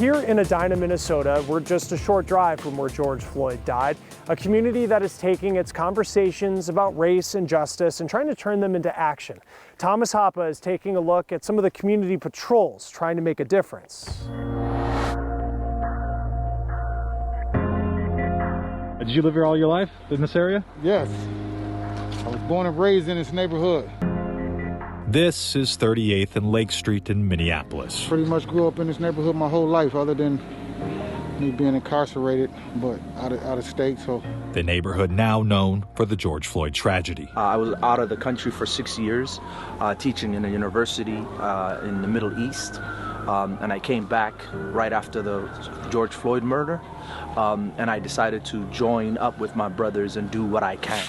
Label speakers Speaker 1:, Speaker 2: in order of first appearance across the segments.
Speaker 1: Here in Edina, Minnesota, we're just a short drive from where George Floyd died, a community that is taking its conversations about race and justice and trying to turn them into action. Tomas Hoppough is taking a look at some of the community patrols trying to make a difference.
Speaker 2: Did you live here all your life in this area?
Speaker 3: Yes. I was born and raised in this neighborhood.
Speaker 2: This is 38th and Lake Street in Minneapolis.
Speaker 3: Pretty much grew up in this neighborhood my whole life, other than me being incarcerated, but out of state. So
Speaker 2: the neighborhood now known for the George Floyd tragedy.
Speaker 4: I was out of the country for 6 years, teaching in a university in the Middle East. And I came back right after the George Floyd murder, and I decided to join up with my brothers and do what I can.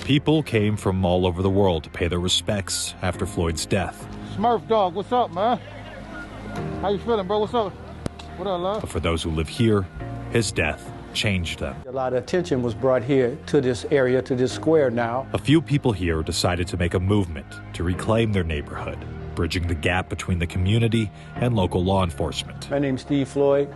Speaker 2: People came from all over the world to pay their respects after Floyd's death.
Speaker 3: Smurf dog, what's up, man? How you feeling, bro? What's up? What up, love?
Speaker 2: But for those who live here, his death changed them.
Speaker 5: A lot of attention was brought here to this area, to this square now.
Speaker 2: A few people here decided to make a movement to reclaim their neighborhood, bridging the gap between the community and local law enforcement.
Speaker 5: My name's Steve Floyd.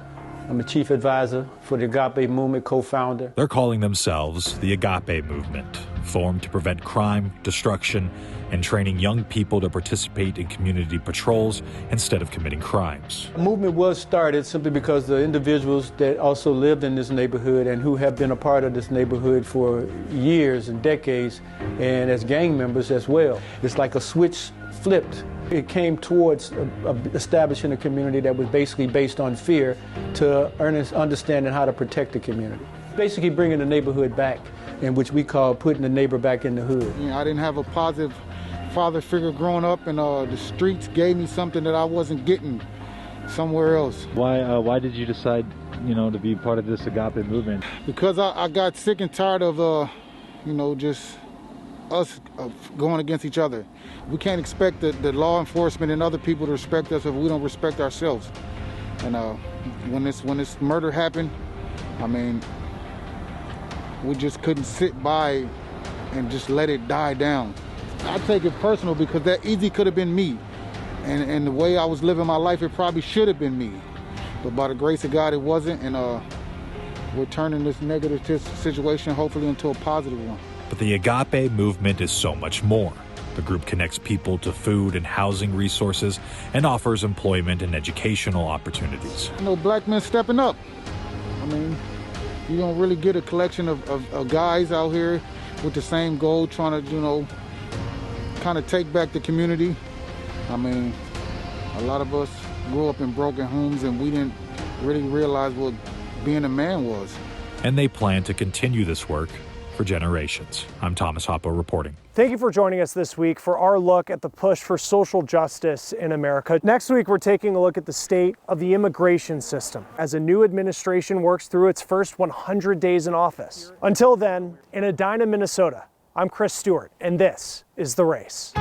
Speaker 5: I'm a chief advisor for the Agape Movement, co-founder.
Speaker 2: They're calling themselves the Agape Movement, formed to prevent crime, destruction, and training young people to participate in community patrols instead of committing crimes.
Speaker 5: The movement was started simply because the individuals that also lived in this neighborhood and who have been a part of this neighborhood for years and decades, and as gang members as well. It's like a switch flipped. It came towards establishing a community that was basically based on fear to understanding how to protect the community. Basically bringing the neighborhood back, in which we call putting the neighbor back in the hood.
Speaker 3: You know, I didn't have a positive father figure growing up, and the streets gave me something that I wasn't getting somewhere else.
Speaker 2: Why did you decide, to be part of this Agape movement?
Speaker 3: Because I got sick and tired of, just us going against each other. We can't expect the law enforcement and other people to respect us if we don't respect ourselves. And when this murder happened, I mean, we just couldn't sit by and just let it die down. I take it personal because that easy could have been me. And the way I was living my life, it probably should have been me. But by the grace of God, it wasn't. And we're turning this negative situation hopefully into a positive one.
Speaker 2: But the Agape Movement is so much more. The group connects people to food and housing resources and offers employment and educational opportunities.
Speaker 3: Black men stepping up. I mean, you don't really get a collection of guys out here with the same goal, trying to, kind of take back the community. I mean, a lot of us grew up in broken homes and we didn't really realize what being a man was.
Speaker 2: And they plan to continue this work for generations. I'm Tomas Hoppough reporting.
Speaker 1: Thank you for joining us this week for our look at the push for social justice in America. Next week, we're taking a look at the state of the immigration system as a new administration works through its first 100 days in office. Until then, in Edina, Minnesota, I'm Chris Stewart, and this is The Race.